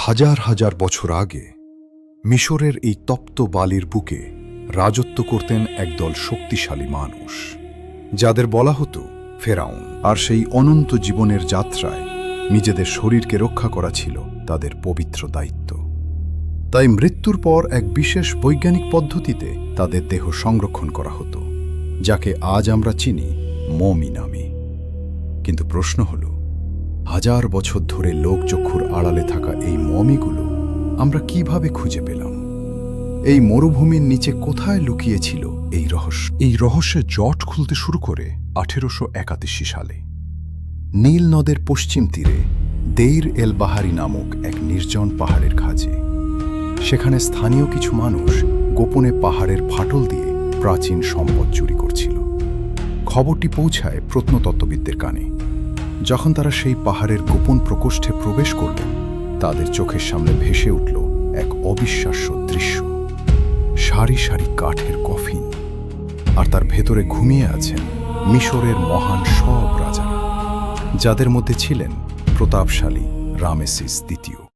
হাজার হাজার বছর আগে মিশরের এই তপ্ত বালির বুকে রাজত্ব করতেন একদল শক্তিশালী মানুষ, যাদের বলা হতো ফেরাউন। আর সেই অনন্ত জীবনের যাত্রায় নিজেদের শরীরকে রক্ষা করা ছিল তাদের পবিত্র দায়িত্ব। তাই মৃত্যুর পর এক বিশেষ বৈজ্ঞানিক পদ্ধতিতে তাদের দেহ সংরক্ষণ করা হতো, যাকে আজ আমরা চিনি মমি নামে। কিন্তু প্রশ্ন হল, হাজার বছর ধরে লোকচক্ষুর আড়ালে থাকা এই মমিগুলো আমরা কিভাবে খুঁজে পেলাম? এই মরুভূমির নিচে কোথায় লুকিয়েছিল এই রহস্য? এই রহস্যের জট খুলতে শুরু করে 1881 সালে নীল নদের পশ্চিম তীরে দেইর এল বাহারি নামক এক নির্জন পাহাড়ের খাঁজে। সেখানে স্থানীয় কিছু মানুষ গোপনে পাহাড়ের ফাটল দিয়ে প্রাচীন সম্পদ চুরি করছিল। খবরটি পৌঁছায় প্রত্নতত্ত্ববিদদের কানে। যখন তারা সেই পাহাড়ের গোপন প্রকোষ্ঠে প্রবেশ করলেন, তাদের চোখের সামনে ভেসে উঠল এক অবিশ্বাস্য দৃশ্য। সারি সারি কাঠের কফিন, আর তার ভেতরে ঘুমিয়ে আছেন মিশরের মহান সব রাজারা, যাদের মধ্যে ছিলেন প্রতাপশালী রামেসিস দ্বিতীয়।